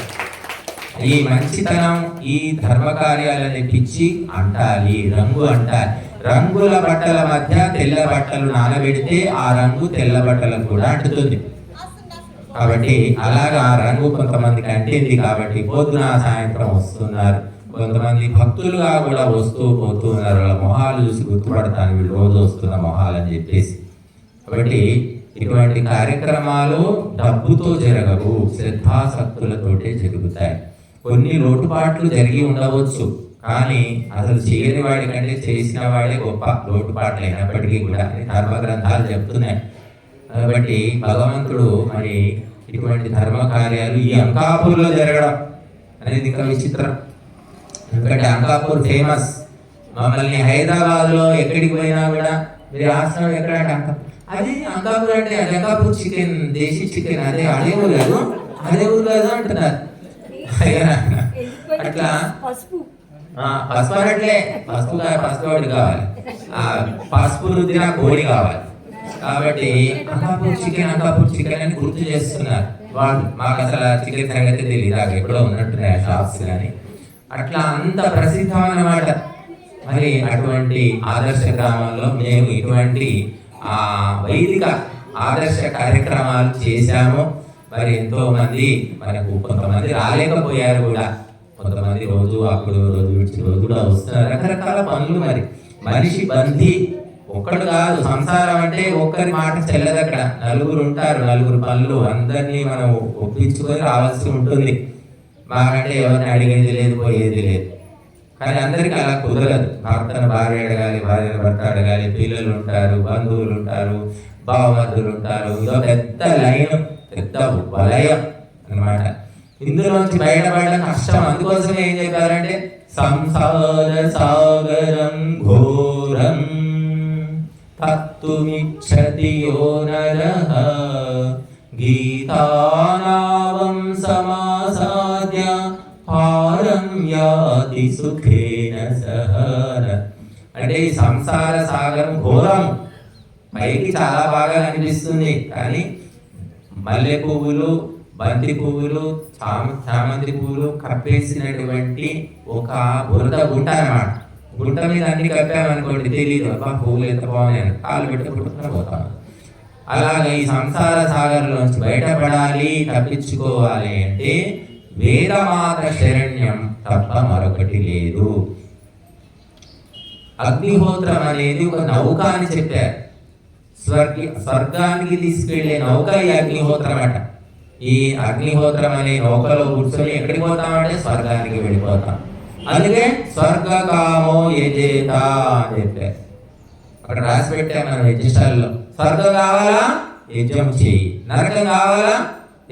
ఈ మంచితనం, ఈ ధర్మ కార్యాలని పిచ్చి అంటాలి, రంగు అంటాలి. రంగుల బట్టల మధ్య తెల్ల బట్టలు నానబెడితే ఆ రంగు తెల్ల బట్టలకు కూడా అంటుతుంది. కాబట్టి అలాగా ఆ రంగు కొంతమందికి అంటింది. కాబట్టి పొద్దున సాయంత్రం వస్తున్నారు, కొంతమంది భక్తులుగా కూడా వస్తూ పోతూ ఉన్నారు. వాళ్ళ మొహాలు చూసి గుర్తుపడతాను, వీళ్ళు రోజు వస్తున్న మొహాలు అని చెప్పేసి. కాబట్టి ఇటువంటి కార్యక్రమాలు డబ్బుతో జరగవు, శ్రద్ధాసక్తులతోటే జరుగుతాయి. కొన్ని లోటుపాట్లు జరిగి ఉండవచ్చు, కానీ అసలు చేయని వాడి కంటే చేసిన వాడే గొప్ప. లోటుపాట్లు అయినప్పటికీ కూడా ధర్మ గ్రంథాలు చెప్తున్నాయి. కాబట్టి భగవంతుడు మరి ఇటువంటి ధర్మ కార్యాలు ఈ అంకాపూర్లో జరగడం అనేది ఇంకా విచిత్రం. ఎందుకంటే అంకాపూర్ ఫేమస్. మమ్మల్ని హైదరాబాద్లో ఎక్కడికి పోయినా కూడా మీరు ఆశ్రమం ఎక్కడ అంటే అది అంకాపూర్ అంటే అది అంకాపూర్ చికెన్, దేశీ చికెన్, అదే ఊరు కాదు అంటున్నారు. అట్లా పసుపు అనట్లే, పసుపు వాడి కావాలి, పసుపు రుద్దిన కోడి కావాలి. కాబట్టి అంకాపూర్ చికెన్ అని గుర్తు చేస్తున్నారు వాళ్ళు. మాకు అసలు చికెన్ సంగతి తెలియదు, నాకు ఎక్కడో ఉన్నట్టున్నాయి షాప్స్ కానీ. అట్లా అంత ప్రసిద్ధం అన్నమాట. మరి అటువంటి ఆదర్శ గ్రామంలో మేము ఇటువంటి వైదిక ఆదర్శ కార్యక్రమాలు చేశాము. మరి ఎంతో మంది మనకు, కొంతమంది రాలేకపోయారు కూడా, కొంతమంది రోజు విడిచి రోజు కూడా వస్తున్నారు. రకరకాల పనులు. మరి మనిషి బంధి ఒక్కడు కాదు. సంసారం అంటే ఒక్కరి మాట చెల్లదు. అక్కడ నలుగురు ఉంటారు, నలుగురు పనులు. అందరినీ మనం ఒప్పించుకొని రావాల్సి ఉంటుంది. మాకంటే ఎవరిని అడిగేది లేదు, పోయేది లేదు. కానీ అందరికీ అలా కుదరదు. భర్తను భార్య అడగాలి, భార్యను భర్త అడగాలి, పిల్లలు ఉంటారు, బంధువులు ఉంటారు, బావమర్దులు ఉంటారు. ఇదో పెద్ద లైన్, పెద్ద వలయం అన్నమాట. ఇందులోంచి బయటపడడం కష్టం. అందుకోసం ఏం చెప్పారంటే సంసార సాగరం ఘోరం తత్తుమిచ్చతి యో నరః గీతానావం సమాసాద్య పారం యాతి సుఖేన సహన. అంటే ఈ సంసార సాగరం ఘోరం. పైకి చాలా బాగా కనిపిస్తుంది, కానీ మల్లె పువ్వులు, బంతి పువ్వులు, చామంతి పువ్వులు కప్పేసినటువంటి ఒక బురద గుంట అన్నమాట. గుంట మీద అన్ని కప్పామనుకోండి, తెలియదు అబ్బా పువ్వులు ఎంత బాగున్నాయని, కాలు పెట్టుకుంటూ పోతాం. అలాగే ఈ సంసార సాగర్లోంచి బయటపడాలి, తప్పించుకోవాలి అంటే వేదమాత శరణ్యం తప్ప మరొకటి లేదు. అగ్నిహోత్రం అనేది ఒక నౌక అని చెప్పారు. స్వర్గానికి తీసుకెళ్లే నౌక ఈ అగ్నిహోత్రం అట. ఈ అగ్నిహోత్రం అనే నౌకలో కూర్చొని ఎక్కడికి పోతామంటే స్వర్గానికి వెళ్ళిపోతాం. అందుకే స్వర్గకామో యజేత అని చెప్పారు. అక్కడ రాసి పెట్టాం మనం యజ్ఞశాలలో. స్వర్గం కావాలా యజ్ఞం చేయి, నరకం కావాలా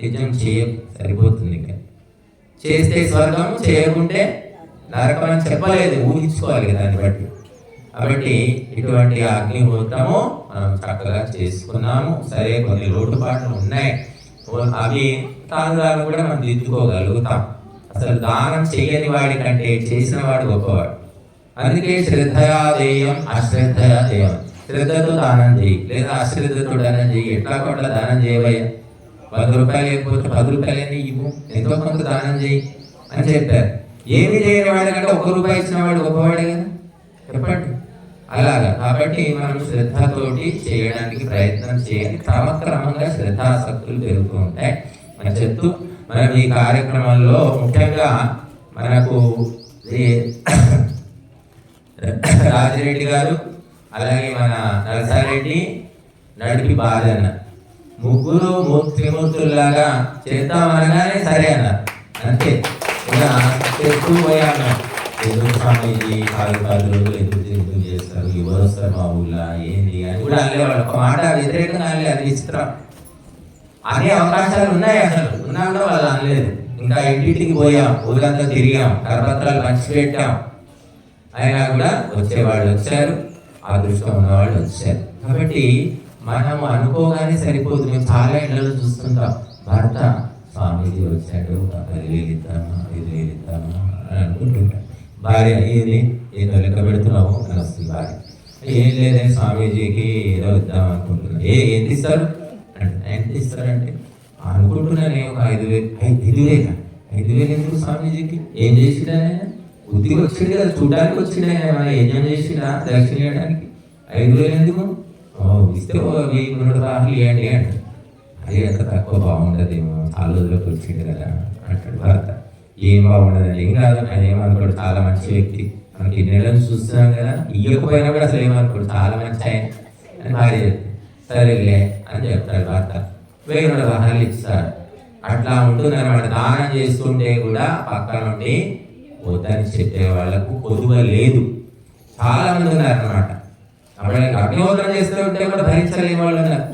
యజ్ఞం చేయ, సరిపోతుంది. ఇంకా చేస్తే స్వర్గం, చేయకుంటే నరకం అని చెప్పలేదు, ఊహించుకోవాలి దాన్ని బట్టి. కాబట్టి ఇటువంటి అగ్నిహోత్రము మనం చక్కగా చేసుకున్నాము. సరే, కొన్ని లోటుపాట్లు ఉన్నాయి, అవి తాను కూడా మనం దిద్దుకోగలుగుతాం. అసలు దానం చేయని వాడి కంటే చేసిన వాడు గొప్పవాడు. అందుకే శ్రద్ధయా దేయం అశ్రద్ధయా దేయం. శ్రద్ధతో దానం చేయి, లేదా అశ్రద్ధతో దానం చేయి. ఎట్లా కొట్ల దానం చేయవయ్యా, 100 రూపాయలు లేకపోతే 10 రూపాయలన్నీ ఇవ్వు, ఎంతో కొంత దానం చేయి అని చెప్పారు. ఏమి చేయని వాడి కంటే 1 రూపాయి ఇచ్చిన వాడు గొప్పవాడే కదా, చెప్పండి. అలాగా కాబట్టి మనం శ్రద్ధతోటి చేయడానికి ప్రయత్నం చేయాలి. క్రమక్రమంగా శ్రద్ధాసక్తులు పెరుగుతూ ఉంటాయి. అని చెప్తూ మనం ఈ కార్యక్రమంలో ముఖ్యంగా మనకు రాజిరెడ్డి గారు, అలాగే మన నరసారెడ్డి, నడిపి బాలన్న, ముగ్గురు త్రిమూర్తుల్లాగా చేద్దామనగానే సరే అన్నారు. అంతే, ఇలా చేస్తూ పోయాను. ఎదురు స్వామీజీ కాదు ఎదురు చేస్తారు, ఎవరు వస్తారు మా ఊళ్ళో ఏంటి అని కూడా అనేవాళ్ళు. ఒక మాట వ్యతిరేకంగా అనలే, అది విచిత్రం. అనే అవకాశాలు ఉన్నాయి, అసలు ఉన్నా కూడా వాళ్ళు అనలేదు. ఇంకా ఇంటింటికి పోయాం, ఊరంతా తిరిగాం, కరపత్రాలు పంచిపెట్టాం, అయినా కూడా వచ్చేవాళ్ళు వచ్చారు, అదృష్టం ఉన్నవాళ్ళు వచ్చారు. కాబట్టి మనం అనుకోగానే సరిపోదు. మేము చాలా ఇళ్ళలో చూస్తుంటాం, భర్త స్వామీజీ వచ్చాడు, 10,000 ఇద్దామా 5,000 ఇద్దామా అని అనుకుంటుంటాం. భార్య ఏదో లెక్క పెడుతున్నావు అని వస్తుంది భార్య. ఏం లేదని స్వామీజీకి ఏదో ఇద్దాం అనుకుంటున్నాను. ఎంత ఇస్తారు అంటే, ఎంత ఇస్తారంటే అనుకుంటున్నాను, నేను ఒక 5,000 ఎందుకు స్వామీజీకి? ఏం చేసిండే? బుద్ధికి వచ్చిండే కదా, చూడడానికి వచ్చిండే, ఏమైనా యజ్ఞం చేసిండా దర్శనం చేయడానికి? 5,000 ఎందుకు? ఇస్తే 1,000 రాహులు ఇవ్వండి అంటారు. అది ఎంత తక్కువ, బాగుండదేమో, చాలా రోజులకు వచ్చింది కదా అంటాడు భర్త. ఏం బాగుండదండి, ఏం కాదు ఆయన ఏమనుకోడు, చాలా మంచి వ్యక్తి, మనకి ఇన్ని నెలలు చూస్తున్నాం కదా, ఇవ్వకపోయినా కూడా అసలు ఏమనుకోడు, చాలా మంచి ఆయన అని భార్య చెప్తాడు. సరేలే అని చెప్తాడు భర్త. 1,000 రాహులు ఇస్తాడు. అట్లా ఉంటుంది అనమాట. దానం చేస్తుంటే కూడా పక్కన నుండి వద్దని చెప్పే వాళ్ళకు కొదువ లేదు, చాలా మంది ఉన్నారన్నమాట. అప్పుడు అగ్నిహోత్రం చేస్తూ ఉంటే కూడా భరించలేని వాళ్ళు ఉన్నారు.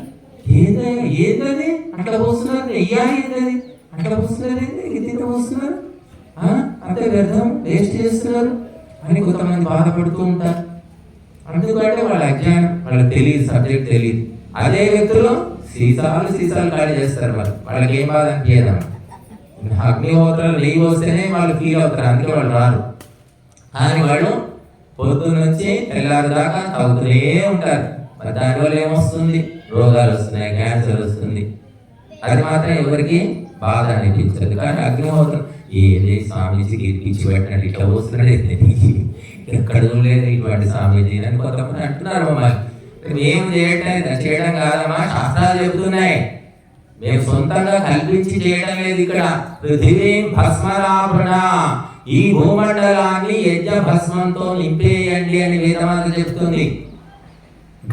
ఏంటది అట్లా పోస్తున్నారు, వెయ్యాలి ఏంటది అట్లా పోస్తున్నారు, ఇది పోస్తున్నారు, అంతే వ్యర్థం, వేస్ట్ చేస్తున్నారు అని కొంతమంది బాధపడుతూ ఉంటారు. అందుకంటే వాళ్ళ అజ్ఞానం, వాళ్ళకి తెలియదు, సబ్జెక్ట్ తెలియదు. అదే వ్యక్తులు సీసాలు ఖాళీ చేస్తారు. వాళ్ళకి ఏం బాధ అనిపించదమ్మా. అగ్నిహోత్రాలు నెయ్యి వస్తేనే వాళ్ళు ఫీల్ అవుతారు, అందుకే వాళ్ళు రారు. కానీ వాళ్ళు పొద్దున్న నుంచి తెల్లారి దాకా తాగుతూనే ఉంటారు. మరి దానివల్ల ఏమొస్తుంది? రోగాలు వస్తున్నాయి, క్యాన్సర్ వస్తుంది. అది మాత్రం ఎవరికి బాధ అనిపించదు. కానీ అగ్నిహోత్రం ఏది స్వామీజీకి ఇచ్చి పెట్టినట్టు ఇట్లా వస్తున్నాడు, ఎక్కడ లేదు ఇటువంటి స్వామీజీ అని కొంతమంది అంటున్నారు. మమ్మల్ని మేము చేయడం కాదమ్మా, శాస్త్రాలు చెబుతున్నాయి, మేము సొంతంగా కల్పించి చేయడం లేదు. ఇక్కడ పృథివీ భస్మరాభరణ, ఈ భూమండలాన్ని యజ్ఞ భస్మంతో నింపేయండి అని వేదమాత చెప్తుంది.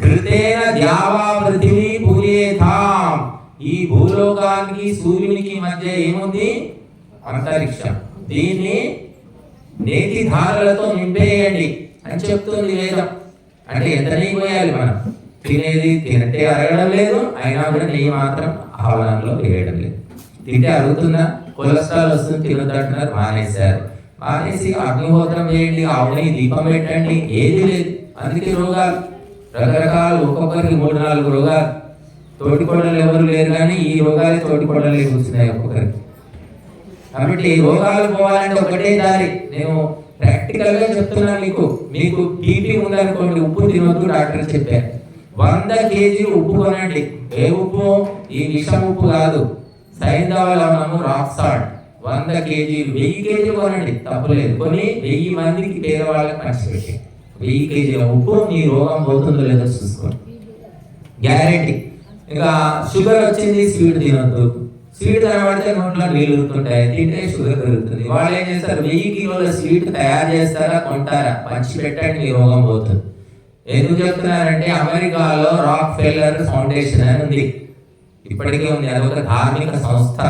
ఘృతేన ద్యావా పృథివీ పూయేథాం, ఈ భూలోకానికి సూర్యునికి మధ్య ఏముంది? అంతరిక్షం. దీన్ని నేతి ధారలతో నింపేయండి అని చెప్తుంది వేదం. అంటే ఎంత నెయ్యి పోయాలి మనం? తినేది తింటే అరగడం లేదు, అయినా కూడా నెయ్యి మాత్రం ఆవరణలో వేయడం లేదు. తింటే అరుగుతుందా? కొలెస్ట్రాల్ వస్తుంది, తినొద్దంటున్నారు, మానేశారు. మానేసి అగ్నిహోత్రం చేయండి, ఆవు నెయ్యి దీపం పెట్టండి, ఏది లేదు. అందుకే రోగాలు రకరకాలు, ఒక్కొక్కరికి 3-4 రోగాలు. తోటికోడలు ఎవరు లేరు, కానీ ఈ రోగాలు తోటికోడలే కూర్చున్నాయి ఒక్కొక్కరికి. కాబట్టి రోగాలు పోవాలంటే ఒకటే దారి. నేను ప్రాక్టికల్ గా చెప్తున్నా మీకు బీపీ ఉందనుకోండి, ఉప్పు తినొద్దు డాక్టర్ చెప్పారు. 100 కేజీలు ఉప్పు కొనండి. ఏ ఉప్పు? ఈ విషం ఉప్పు కాదు, సైంధవ లవణము, రాక్ సాల్ట్. 100 కేజీలు, 1000 కేజీలు కొనండి, తప్పులేదు. కొని 1000 మందికి పేదవాళ్ళకి పంచిపెట్టి 1000 కేజీల ఉప్పు, నీ రోగం పోతుందో లేదో చూసుకోండి, గ్యారెంటీ. ఇంకా షుగర్ వచ్చింది, స్వీట్ తినొద్దు. స్వీట్ కనబడితే నోట్లో నీళ్ళు ఉరుకుంటాయి, తింటే షుగర్ పెరుగుతుంది. వాళ్ళు ఏం చేస్తారు, 1000 కిలోల స్వీట్ తయారు చేస్తారా, కొంటారా, పంచి పెట్టండి, మీ రోగం పోతుంది. ఎందుకు చెప్తున్నారంటే అమెరికాలో రాక్ ఫెల్లర్ ఫౌండేషన్ అని ఉంది, ఇప్పటికే ఉంది. అదొక ధార్మిక సంస్థ.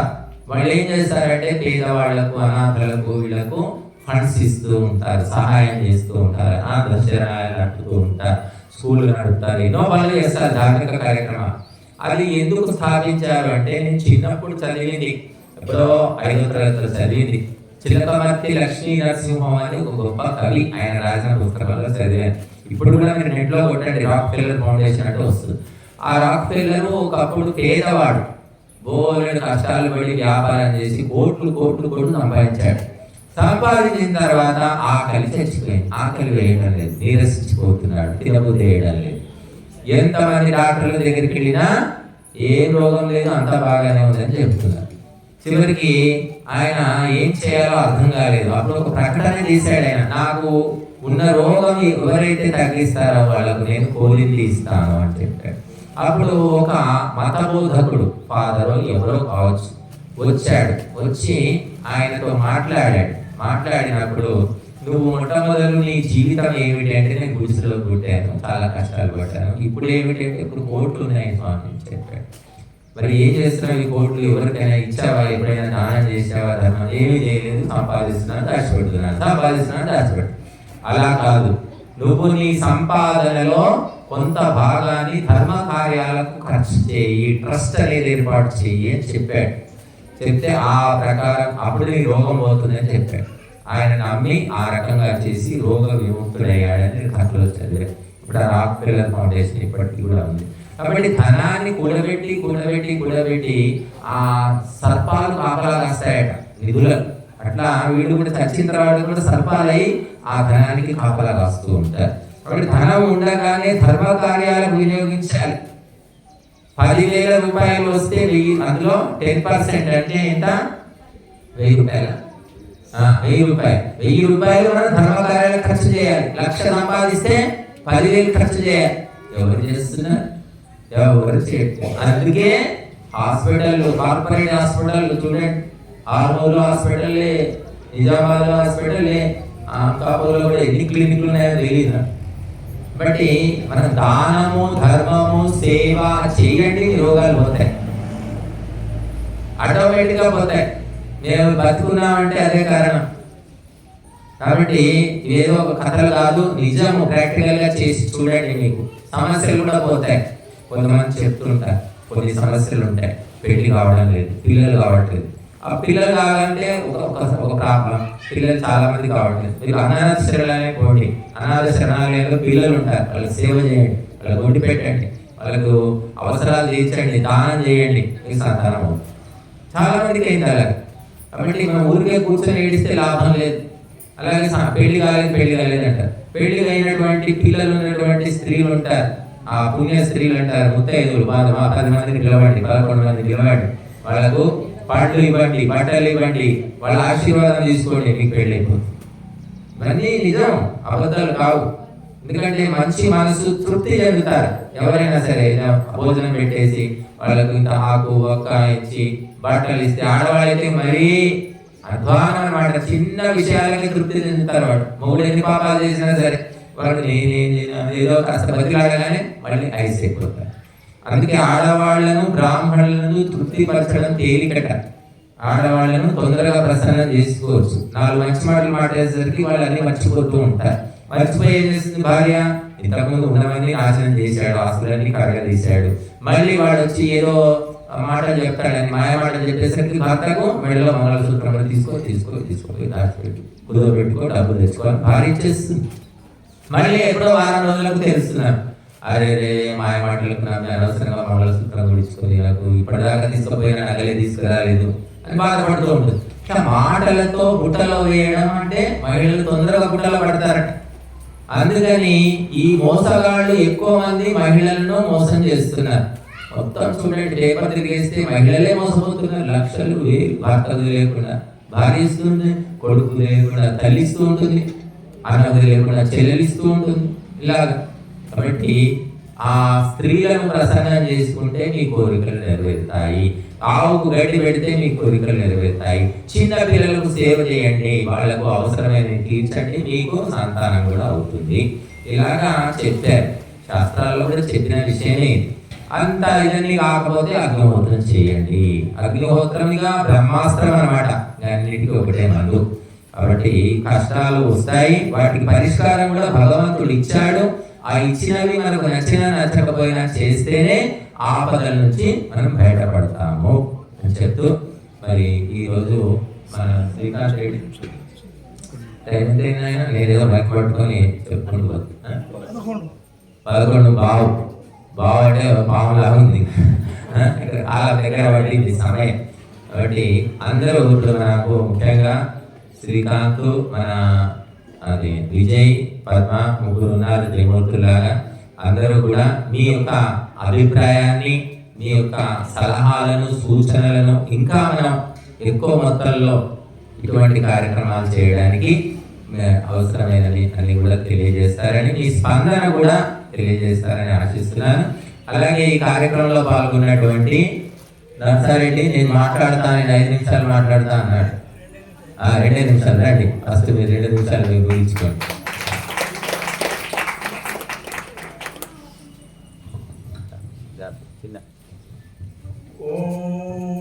వాళ్ళు ఏం చేస్తారంటే పేదవాళ్లకు, అనాథలకు, వీళ్లకు ఫండ్స్ ఇస్తూ ఉంటారు, సహాయం చేస్తూ ఉంటారు, అనాథాశ్రయాలు నడుపుతూ ఉంటారు, స్కూల్ నడుపుతారు, ఎన్నో పనులు చేస్తారు, ధార్మిక కార్యక్రమాలు. అది ఎందుకు స్థాపించారు అంటే, నేను చిన్నప్పుడు చదివింది, ఎప్పుడో 5వ తరగతిలో చదివింది. చిలకమర్తి లక్ష్మీ నరసింహం అని ఒక గొప్ప కవి, ఆయన రాసిన పుస్తకాల్లో చదివాను. ఇప్పుడు కూడా మీరు నెట్లో కొట్టండి, రాక్ ఫెల్లర్ ఫౌండేషన్ అంటే వస్తుంది. ఆ రాక్ ఫెల్లర్ ఒకప్పుడు పేదవాడు, బోలెడు కష్టాలు పడి వ్యాపారం చేసి కోట్లు కోట్లు కోట్లు సంపాదించాడు. సంపాదించిన తర్వాత ఆకలి చచ్చిపోయింది, ఆకలి వేయడం లేదు, నీరసించిపోతున్నాడు, తినబుద్ధి వేయడం లేదు. ఎంతమంది డాక్టర్ల దగ్గరికి వెళ్ళినా ఏ రోగం లేదు, అంతా బాగానే ఉందని చెప్తున్నారు. చివరికి ఆయన ఏం చేయాలో అర్థం కాలేదు. అప్పుడు ఒక ప్రకటన చేశాడు ఆయన, నాకు ఉన్న రోగం ఎవరైతే తగ్గిస్తారో వాళ్ళకు నేను కోరింది ఇస్తాను అని చెప్పాడు. అప్పుడు ఒక మతబోధకుడు, ఫాదరో ఎవరో కావచ్చు, వచ్చాడు. వచ్చి ఆయనతో మాట్లాడినప్పుడు, నువ్వు మొట్టమొదలు నీ జీవితం ఏమిటి అంటే, నేను గుడిసెలో పుట్టాను, చాలా కష్టాలు పడ్డాను, ఇప్పుడు ఏమిటంటే ఇప్పుడు కోట్లు ఉన్నాయి స్వామి అని చెప్పాడు. మరి ఏం చేస్తున్నావు, ఈ కోట్లు ఎవరికైనా ఇచ్చావా, ఎప్పుడైనా దానం చేసావా, ధర్మం ఏమీ చేయలేదు, సంపాదిస్తున్నాను దాచిపెట్టు. అలా కాదు, నువ్వు నీ సంపాదనలో కొంత భాగాన్ని ధర్మ కార్యాలకు ఖర్చు చేయి, ట్రస్ట్ అనేది ఏర్పాటు చెయ్యి అని చెప్పాడు. చెప్తే ఆ ప్రకారం అప్పుడు నీ రోగం పోతుందని చెప్పాడు. ఆయన నమ్మి ఆ రకంగా చేసి రోగ విముక్తుడయ్యాడని కథలో చదివాడు. ఇప్పుడు ఆ రాక్ ఫెల్లర్ ఫౌండేషన్ ఇప్పటికీ కూడా ఉంది. కాబట్టి ధనాన్ని కూడబెట్టి ఆ సర్పాలు కాపలా కాస్తాయట నిధులకు. అట్లా వీళ్ళు కూడా చచ్చిన తర్వాత కూడా సర్పాలై ఆ ధనానికి కాపలా కాస్తూ ఉంటారు. కాబట్టి ధనం ఉండగానే ధర్మ కార్యాలకు వినియోగించాలి. 10,000 రూపాయలు వస్తే అందులో 10% అంటే ఎంత, 1000 రూపాయలు. 1000 రూపాయలు మనం ధర్మ కార్యాలకు ఖర్చు చేయాలి. 1,00,000 సంపాదిస్తే 10,000 ఖర్చు చేయాలి. ఎవరు చేస్తున్నారు, ఎవరు చేయట్లేదు. అందుకే హాస్పిటల్, కార్పొరేట్ హాస్పిటల్ చూడండి, ఆర్మూరు హాస్పిటల్లే, నిజామాబాద్ హాస్పిటల్లే, అంకాపూర్లో కూడా ఎన్ని క్లినిక్లు ఉన్నాయో తెలియదు. బట్టి మనం దానము, ధర్మము, సేవ చేయండి, రోగాలు పోతాయి, ఆటోమేటిక్గా పోతాయి. మేము బతుకున్నామంటే అదే కారణం. కాబట్టి ఏదో ఒక కథలు కాదు, నిజము ప్రాక్టికల్గా చేసి చూడండి, మీకు సమస్యలు కూడా పోతాయి. కొంతమంది చెప్తుంటారు కొన్ని సమస్యలు ఉంటాయి, పెళ్లి కావడం లేదు, పిల్లలు కావట్లేదు. ఆ పిల్లలు కావాలంటే ఒక ప్రాబ్లం, పిల్లలు చాలా మంది కావట్లేదు. మీరు అనాథ శరణాలనే పోండి, అనాథ శరణాలయంలో పిల్లలు ఉంటారు, వాళ్ళకి సేవ చేయండి, వాళ్ళకి వండి పెట్టండి, వాళ్ళకు అవసరాలు తీర్చండి, దానం చేయండి, మీకు సంతానం అవుతుంది. చాలా మందికి అయింది అలాగే. కాబట్టి మనం ఊరికే కూర్చొని ఏడిస్తే లాభం లేదు. అలాగే పెళ్లి కాలేదు అంటారు. పెళ్లి అయినటువంటి పిల్లలు ఉన్నటువంటి స్త్రీలు ఉంటారు, ఆ పుణ్య స్త్రీలు అంటారు, ముత్తైదువులు, 10 మందిని పిలవండి, 11 మందిని పిలవండి, వాళ్ళకు పండ్లు ఇవ్వండి, బట్టలు ఇవ్వండి, వాళ్ళ ఆశీర్వాదం తీసుకోండి, మీకు పెళ్లి అయిపోతుంది. ఇవన్నీ నిజం, అబద్ధాలు కావు. ఎందుకంటే మంచి మనసు తృప్తి చెందుతారు. ఎవరైనా సరే భోజనం పెట్టేసి వాళ్ళకు ఇంత ఆకు ఒక్క ఇచ్చి బట్టలు ఇస్తే, ఆడవాళ్ళైతే మరీ అధ్వానం అన్నమాట, చిన్న విషయాలకి తృప్తి చెందుతారు. వాడు మొగుడు ఎన్ని పాపాలు చేసినా సరే వాడు ఏదో కాస్త బతిలాడగానే మళ్ళీ ఐస్ అయిపోతారు. అందుకే ఆడవాళ్లను, బ్రాహ్మణులను తృప్తిపరచడం తేలికట. ఆడవాళ్లను తొందరగా ప్రసన్నం చేసుకోవచ్చు. 4 మంచి మాటలు మాట్లాడేసరికి వాళ్ళు అన్ని మర్చిపోతూ ఉంటారు. మర్చిపోయి ఏం చేస్తుంది భార్య, ఇంతకుముందు ఉన్నవన్నీ నాశనం చేశాడు, ఆస్తులన్నీ కరగదీశాడు, మళ్ళీ వాడు వచ్చి ఏదో మాటలు చెప్తాడని మాయ మాటలు చెప్పేసరికి భర్తకు మెడలో మంగళసూత్రం తీసుకో దాచిపెట్టు, కుదువ పెట్టుకో, డబ్బులు తెచ్చుకోవాలి, భార్య ఇచ్చేస్తుంది. మళ్ళీ ఎప్పుడో వారం రోజులకు తెలుస్తున్నారు, అరే మాయ మాటలకు నాకు అనవసరంగా మంగళసూత్రం గుడించుకొని నాకు ఇప్పటిదాకా తీసుకుపోయిన నగలే తీసుకురాలేదు అని బాధపడుతూ ఉంటుంది. మాటలతో బుట్టలో వేయడం అంటే మహిళలు తొందరగా బుట్టలో పడతారట. అందుకని ఈ మోసగాళ్ళు ఎక్కువ మంది మహిళలను మోసం చేస్తున్నారు. మొత్తం చూడండి, పేపర్ తిరిగేస్తే మహిళలే మోసపోతున్నారు. లక్షలు, వేలు, భర్తకు లేకుండా భార్య ఇస్తుంది, కొడుకు లేకుండా తల్లి ఇస్తూ ఉంటుంది, అన్నది లేకుండా చెల్లెలిస్తూ ఉంటుంది, ఇలాగా. కాబట్టి ఆ స్త్రీలను ప్రసన్నం చేసుకుంటే మీ కోరికలు నెరవేరుతాయి. ఆవుకు గడ్డి పెడితే మీ కోరికలు నెరవేరుతాయి. చిన్న పిల్లలకు సేవ చేయండి, వాళ్లకు అవసరమైన తీర్చండి, మీకు సంతానం కూడా అవుతుంది. ఇలాగా చెప్పారు, శాస్త్రాల్లో కూడా చెప్పిన విషయమే. అంత ఇవన్నీ కాకపోతే అగ్నిహోత్రం చేయండి. అగ్నిహోత్రంగా బ్రహ్మాస్త్రం అన్నమాట, అన్నిటికీ ఒకటే మందు. కాబట్టి కష్టాలు వస్తాయి, వాటికి పరిష్కారం కూడా భగవంతుడు ఇచ్చాడు. ఆ ఇచ్చినవి మనకు నచ్చినా నచ్చకపోయినా చేస్తేనే ఆపదల నుంచి మనం బయటపడతాము అని చెప్తూ, మరి ఈరోజు మన శ్రీకాంత్ రెడ్డి టైం ఎంతైనా నేనేదో మైక్ పట్టుకొని చెప్పుకుంటూ 11 బావు అంటే పాములా ఉంది, అలా దగ్గర పట్టింది సమయం. కాబట్టి అందరూ ఇప్పుడు మనకు ముఖ్యంగా శ్రీకాంత్, మన అది విజయ్, పద్మ ముగ్గురు ఉన్నారు త్రిమూర్తులాగా. అందరూ కూడా మీ యొక్క అభిప్రాయాన్ని, మీ యొక్క సలహాలను, సూచనలను ఇంకా మనం ఎక్కువ మొత్తంలో ఇటువంటి కార్యక్రమాలు చేయడానికి అవసరమైనవి అన్ని కూడా తెలియజేస్తారని, మీ స్పందన కూడా తెలియజేస్తారని ఆశిస్తున్నాను. అలాగే ఈ కార్యక్రమంలో పాల్గొన్నటువంటి నర్సారెడ్డి, నేను మాట్లాడతాను, 5 నిమిషాలు మాట్లాడతా అన్నాడు. 2 నిమిషాలు రండి, ఫస్ట్ మీరు 2 నిమిషాలు మీరు గురించుకోండి. ఓం